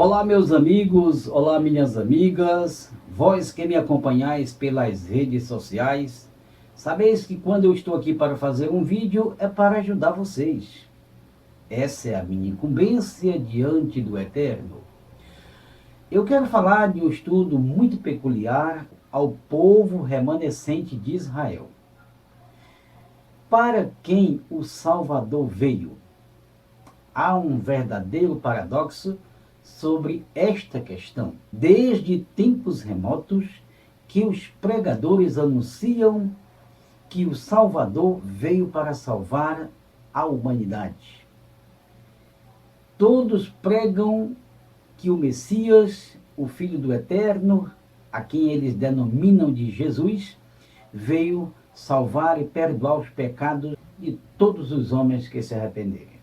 Olá, meus amigos, olá, minhas amigas, vós que me acompanhais pelas redes sociais, sabeis que quando eu estou aqui para fazer um vídeo é para ajudar vocês. Essa é a minha incumbência diante do Eterno. Eu quero falar de um estudo muito peculiar ao povo remanescente de Israel. Para quem o Salvador veio? Há um verdadeiro paradoxo sobre esta questão. Desde tempos remotos que os pregadores anunciam que o Salvador veio para salvar a humanidade. Todos pregam que o Messias, o Filho do Eterno, a quem eles denominam de Jesus, veio salvar e perdoar os pecados de todos os homens que se arrependerem.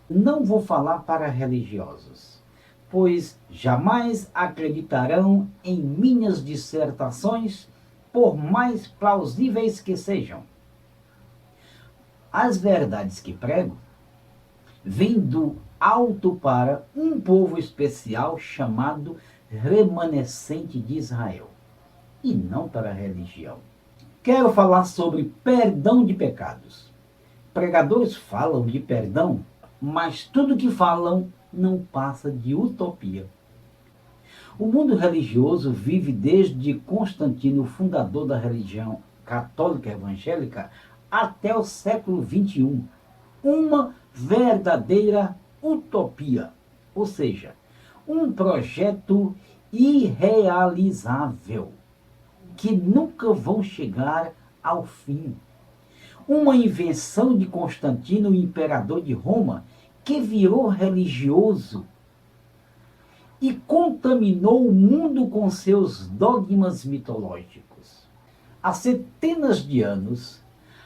Não vou falar para religiosos, pois jamais acreditarão em minhas dissertações, por mais plausíveis que sejam. As verdades que prego vêm do alto para um povo especial chamado remanescente de Israel, e não para a religião. Quero falar sobre perdão de pecados. Pregadores falam de perdão, mas tudo que falam não passa de utopia. O mundo religioso vive desde Constantino, fundador da religião católica evangélica, até o século XXI, uma verdadeira utopia, ou seja, um projeto irrealizável, que nunca vão chegar ao fim. Uma invenção de Constantino, o imperador de Roma, que virou religioso e contaminou o mundo com seus dogmas mitológicos. Há centenas de anos,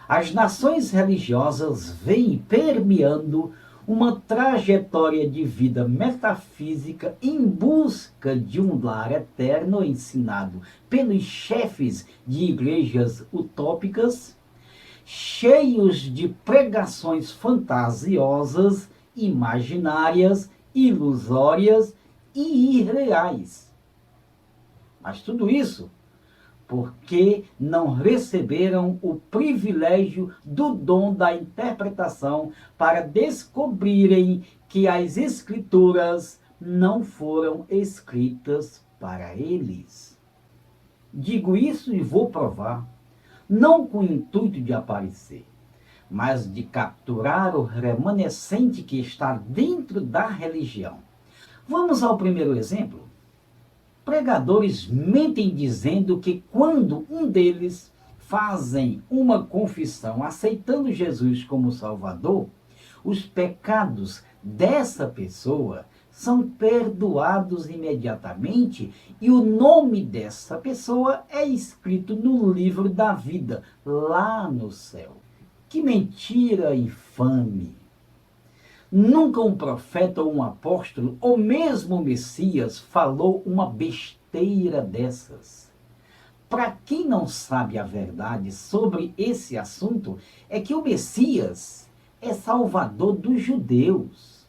as nações religiosas vêm permeando uma trajetória de vida metafísica em busca de um lar eterno ensinado pelos chefes de igrejas utópicas, cheios de pregações fantasiosas, imaginárias, ilusórias e irreais. Mas tudo isso porque não receberam o privilégio do dom da interpretação para descobrirem que as Escrituras não foram escritas para eles. Digo isso e vou provar, não com o intuito de aparecer, mas de capturar o remanescente que está dentro da religião. Vamos ao primeiro exemplo. Pregadores mentem dizendo que quando um deles fazem uma confissão aceitando Jesus como Salvador, os pecados dessa pessoa são perdoados imediatamente e o nome dessa pessoa é escrito no livro da vida, lá no céu. Que mentira infame! Nunca um profeta ou um apóstolo, ou mesmo o Messias, falou uma besteira dessas. Para quem não sabe a verdade sobre esse assunto, é que o Messias é salvador dos judeus,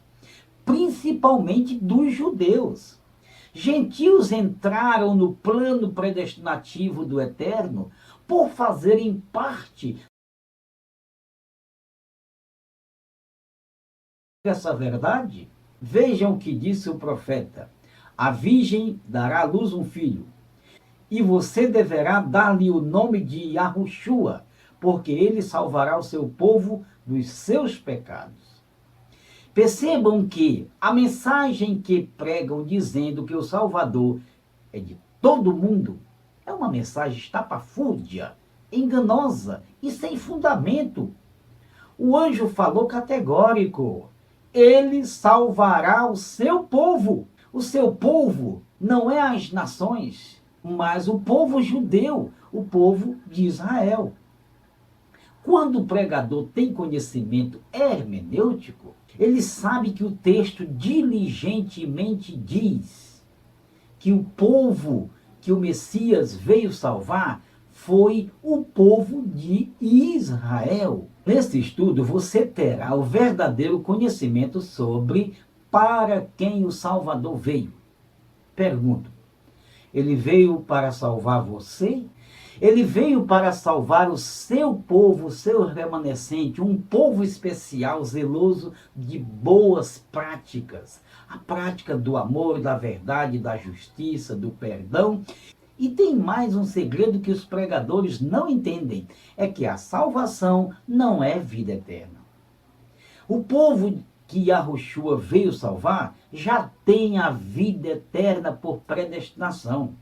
principalmente dos judeus. Gentios entraram no plano predestinativo do Eterno por fazerem parte dessa verdade. Vejam o que disse o profeta: a virgem dará à luz um filho, e você deverá dar-lhe o nome de Yahushua, porque ele salvará o seu povo dos seus pecados. Percebam que a mensagem que pregam dizendo que o Salvador é de todo mundo é uma mensagem estapafúrdia, enganosa e sem fundamento. O anjo falou categórico: ele salvará o seu povo. O seu povo não é as nações, mas o povo judeu, o povo de Israel. Quando o pregador tem conhecimento hermenêutico, ele sabe que o texto diligentemente diz que o povo que o Messias veio salvar foi o povo de Israel. Nesse estudo você terá o verdadeiro conhecimento sobre para quem o Salvador veio? Pergunto, ele veio para salvar você? Ele veio para salvar o seu povo, o seu remanescente, um povo especial, zeloso de boas práticas. A prática do amor, da verdade, da justiça, do perdão. E tem mais um segredo que os pregadores não entendem, é que a salvação não é vida eterna. O povo que Yahushua veio salvar já tem a vida eterna por predestinação.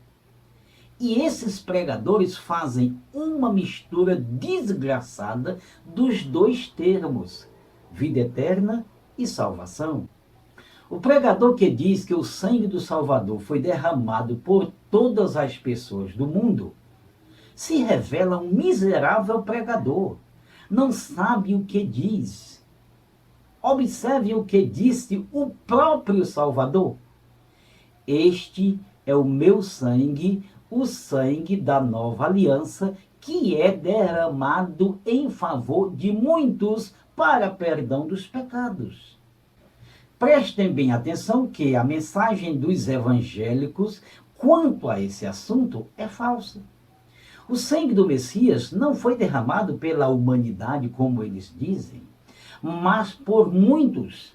E esses pregadores fazem uma mistura desgraçada dos dois termos, vida eterna e salvação. O pregador que diz que o sangue do Salvador foi derramado por todas as pessoas do mundo, se revela um miserável pregador. Não sabe o que diz. Observe o que disse o próprio Salvador. Este é o meu sangue, o sangue da nova aliança, que é derramado em favor de muitos para perdão dos pecados. Prestem bem atenção que a mensagem dos evangélicos quanto a esse assunto é falsa. O sangue do Messias não foi derramado pela humanidade, como eles dizem, mas por muitos.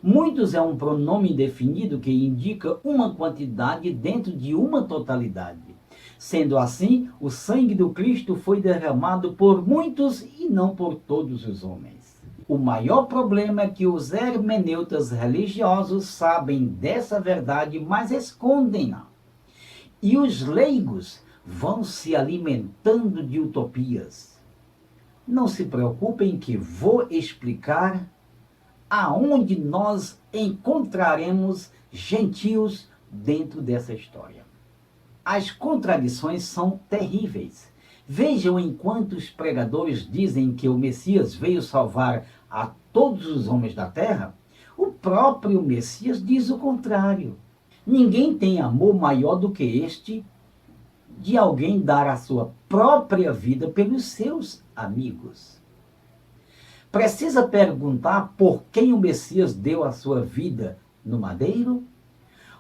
Muitos é um pronome indefinido que indica uma quantidade dentro de uma totalidade. Sendo assim, o sangue do Cristo foi derramado por muitos e não por todos os homens. O maior problema é que os hermeneutas religiosos sabem dessa verdade, mas escondem-na. E os leigos vão se alimentando de utopias. Não se preocupem que vou explicar aonde nós encontraremos gentios dentro dessa história. As contradições são terríveis. Vejam, enquanto os pregadores dizem que o Messias veio salvar a todos os homens da terra, o próprio Messias diz o contrário. Ninguém tem amor maior do que este de alguém dar a sua própria vida pelos seus amigos. Precisa perguntar por quem o Messias deu a sua vida no madeiro?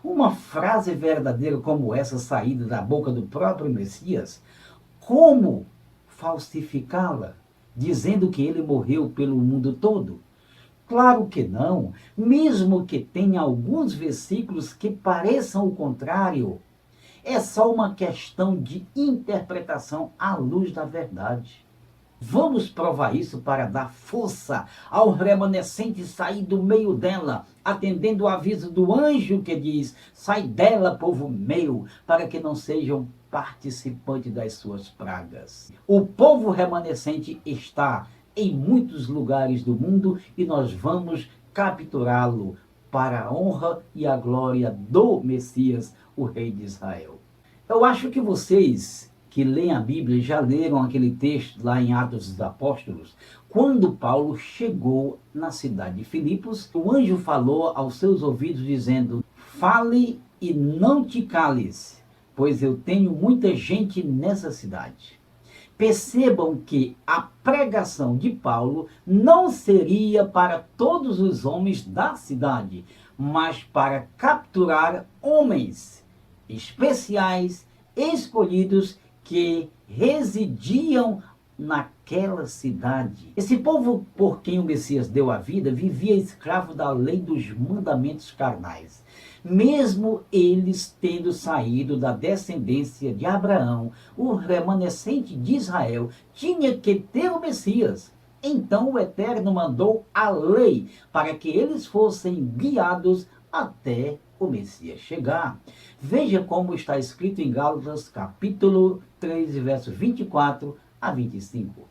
Uma frase verdadeira como essa, saída da boca do próprio Messias, como falsificá-la, dizendo que ele morreu pelo mundo todo? Claro que não, mesmo que tenha alguns versículos que pareçam o contrário. É só uma questão de interpretação à luz da verdade. Vamos provar isso para dar força ao remanescente sair do meio dela, atendendo o aviso do anjo que diz: sai dela, povo meu, para que não sejam participantes das suas pragas. O povo remanescente está em muitos lugares do mundo e nós vamos capturá-lo para a honra e a glória do Messias, o Rei de Israel. Eu acho que vocês que leem a Bíblia já leram aquele texto lá em Atos dos Apóstolos, quando Paulo chegou na cidade de Filipos, o anjo falou aos seus ouvidos dizendo: fale e não te cales, pois eu tenho muita gente nessa cidade. Percebam que a pregação de Paulo não seria para todos os homens da cidade, mas para capturar homens especiais, escolhidos, que residiam naquela cidade. Esse povo por quem o Messias deu a vida vivia escravo da lei dos mandamentos carnais. Mesmo eles tendo saído da descendência de Abraão, o remanescente de Israel tinha que ter o Messias. Então o Eterno mandou a lei para que eles fossem guiados até o Messias chegar. Veja como está escrito em Gálatas capítulo 3, versos 24 a 25.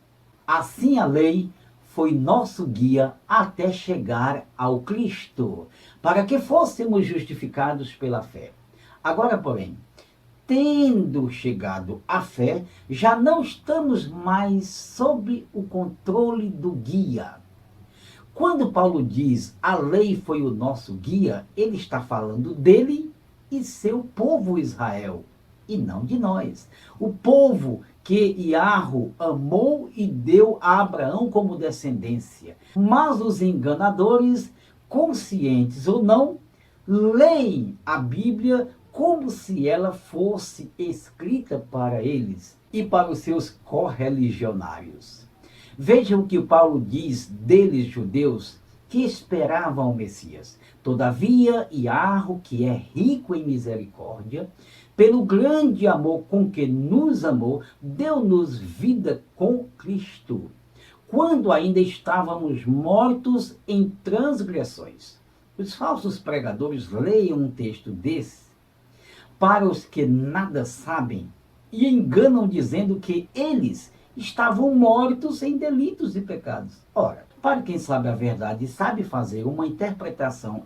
Assim a lei foi nosso guia até chegar ao Cristo, para que fôssemos justificados pela fé. Agora, porém, tendo chegado à fé, já não estamos mais sob o controle do guia. Quando Paulo diz a lei foi o nosso guia, ele está falando dele e seu povo Israel, e não de nós. O povo que Iarro amou e deu a Abraão como descendência. Mas os enganadores, conscientes ou não, leem a Bíblia como se ela fosse escrita para eles e para os seus correligionários. Vejam o que Paulo diz deles, judeus, que esperavam o Messias. Todavia, Iarro, que é rico em misericórdia, pelo grande amor com que nos amou, deu-nos vida com Cristo, quando ainda estávamos mortos em transgressões. Os falsos pregadores leiam um texto desse para os que nada sabem e enganam dizendo que eles estavam mortos em delitos e pecados. Ora, para quem sabe a verdade e sabe fazer uma interpretação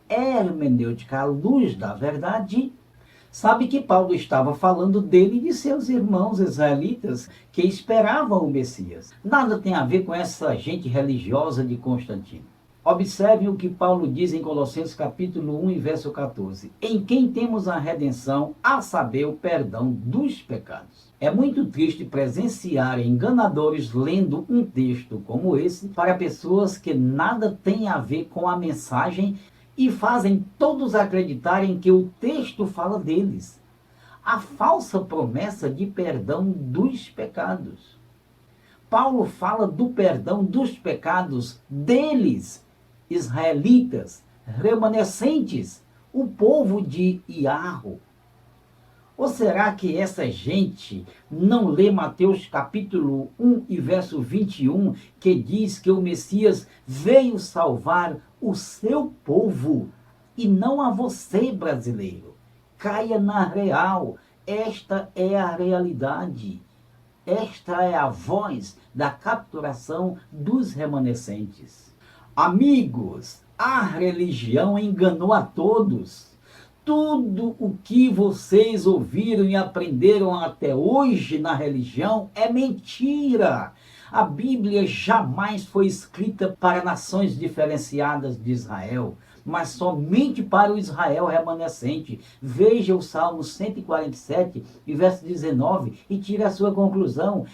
hermenêutica à luz da verdade, sabe que Paulo estava falando dele e de seus irmãos israelitas que esperavam o Messias. Nada tem a ver com essa gente religiosa de Constantino. Observe o que Paulo diz em Colossenses capítulo 1 e verso 14. Em quem temos a redenção, a saber, o perdão dos pecados. É muito triste presenciar enganadores lendo um texto como esse para pessoas que nada têm a ver com a mensagem e fazem todos acreditarem que o texto fala deles. A falsa promessa de perdão dos pecados. Paulo fala do perdão dos pecados deles, israelitas, remanescentes, o povo de Iarro. Ou será que essa gente não lê Mateus capítulo 1 e verso 21, que diz que o Messias veio salvar o seu povo e não a você, brasileiro? Caia na real, esta é a realidade. Esta é a voz da capturação dos remanescentes. Amigos, a religião enganou a todos. Tudo o que vocês ouviram e aprenderam até hoje na religião é mentira. A Bíblia jamais foi escrita para nações diferenciadas de Israel, mas somente para o Israel remanescente. Veja o Salmo 147, e verso 19, e tire a sua conclusão.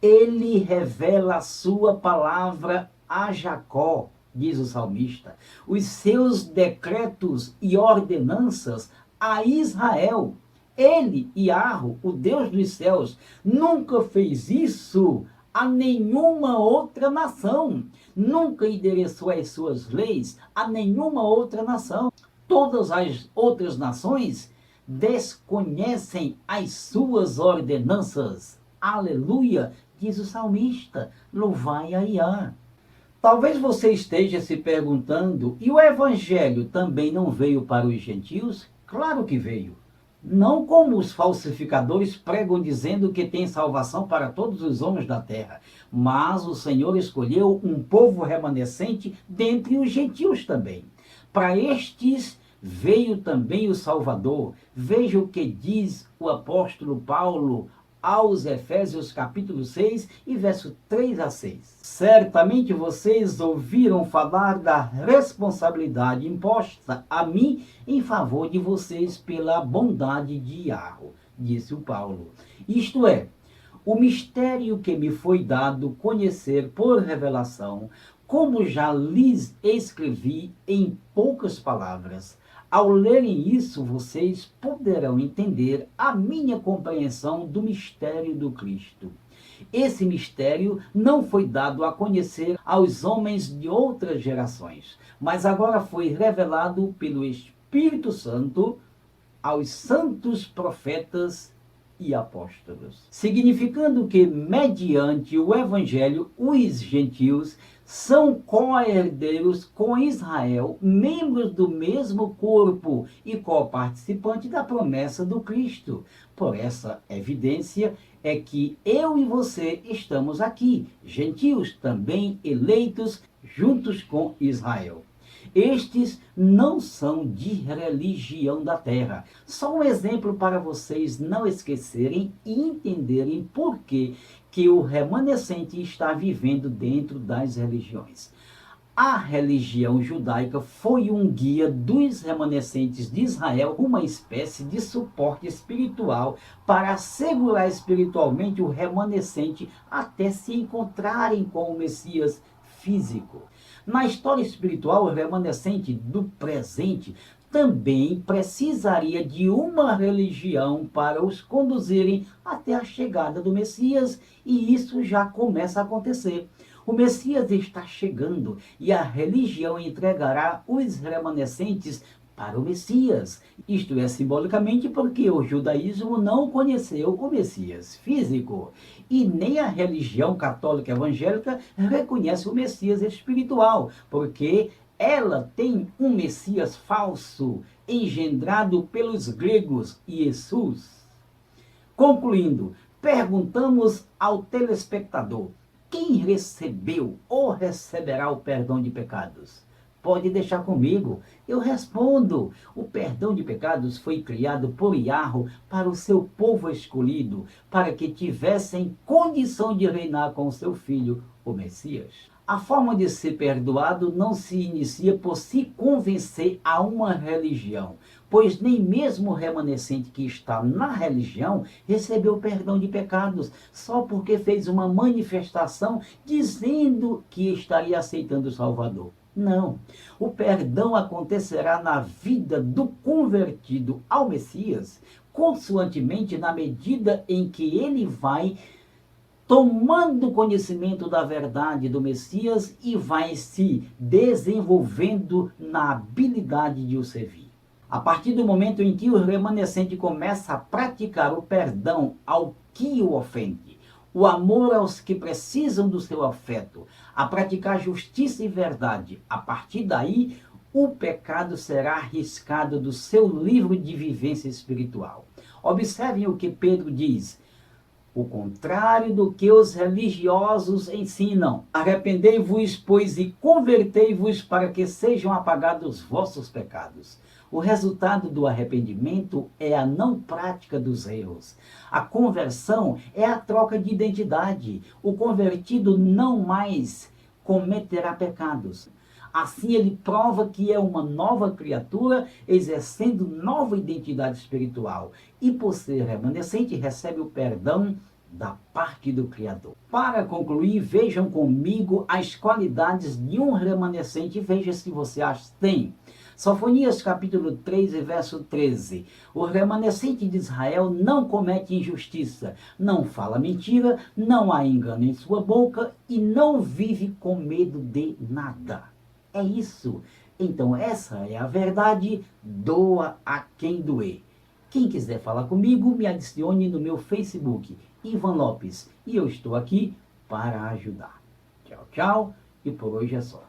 Ele revela a sua palavra a Jacó, diz o salmista, os seus decretos e ordenanças a Israel. Ele, Iarro, o Deus dos céus, nunca fez isso a nenhuma outra nação. Nunca endereçou as suas leis a nenhuma outra nação. Todas as outras nações desconhecem as suas ordenanças. Aleluia, diz o salmista, louvai a Iá. Talvez você esteja se perguntando, e o evangelho também não veio para os gentios? Claro que veio. Não como os falsificadores pregam dizendo que tem salvação para todos os homens da terra, mas o Senhor escolheu um povo remanescente dentre os gentios também. Para estes veio também o Salvador. Veja o que diz o apóstolo Paulo aos Efésios capítulo 6 e verso 3 a 6. Certamente vocês ouviram falar da responsabilidade imposta a mim em favor de vocês pela bondade de Iarro, disse o Paulo. Isto é, o mistério que me foi dado conhecer por revelação, como já lhes escrevi em poucas palavras. Ao lerem isso, vocês poderão entender a minha compreensão do mistério do Cristo. Esse mistério não foi dado a conhecer aos homens de outras gerações, mas agora foi revelado pelo Espírito Santo aos santos profetas e apóstolos, significando que, mediante o Evangelho, os gentios são co-herdeiros com Israel, membros do mesmo corpo e co-participantes da promessa do Cristo. Por essa evidência é que eu e você estamos aqui, gentios também eleitos juntos com Israel. Estes não são de religião da terra. Só um exemplo para vocês não esquecerem e entenderem por que o remanescente está vivendo dentro das religiões. A religião judaica foi um guia dos remanescentes de Israel, uma espécie de suporte espiritual para assegurar espiritualmente o remanescente até se encontrarem com o Messias físico. Na história espiritual, o remanescente do presente também precisaria de uma religião para os conduzirem até a chegada do Messias, e isso já começa a acontecer. O Messias está chegando e a religião entregará os remanescentes para o Messias. Isto é simbolicamente porque o judaísmo não conheceu o Messias físico e nem a religião católica evangélica reconhece o Messias espiritual, porque ela tem um Messias falso, engendrado pelos gregos, Jesus. Concluindo, perguntamos ao telespectador: quem recebeu ou receberá o perdão de pecados? Pode deixar comigo, eu respondo. O perdão de pecados foi criado por Yahweh para o seu povo escolhido, para que tivessem condição de reinar com o seu filho, o Messias. A forma de ser perdoado não se inicia por se convencer a uma religião, pois nem mesmo o remanescente que está na religião recebeu perdão de pecados, só porque fez uma manifestação dizendo que estaria aceitando o Salvador. Não, o perdão acontecerá na vida do convertido ao Messias, consoantemente na medida em que ele vai tomando conhecimento da verdade do Messias e vai se desenvolvendo na habilidade de o servir. A partir do momento em que o remanescente começa a praticar o perdão ao que o ofende, o amor aos que precisam do seu afeto, a praticar justiça e verdade, a partir daí o pecado será arriscado do seu livro de vivência espiritual. Observem o que Pedro diz: o contrário do que os religiosos ensinam. Arrependei-vos, pois, e convertei-vos para que sejam apagados vossos pecados. O resultado do arrependimento é a não prática dos erros. A conversão é a troca de identidade. O convertido não mais cometerá pecados. Assim ele prova que é uma nova criatura, exercendo nova identidade espiritual. E por ser remanescente, recebe o perdão da parte do Criador. Para concluir, vejam comigo as qualidades de um remanescente e veja se você as tem. Sofonias capítulo 3, verso 13. O remanescente de Israel não comete injustiça, não fala mentira, não há engano em sua boca e não vive com medo de nada. É isso. Então essa é a verdade, doa a quem doer. Quem quiser falar comigo, me adicione no meu Facebook, Ivan Lopes, e eu estou aqui para ajudar. Tchau, tchau, e por hoje é só.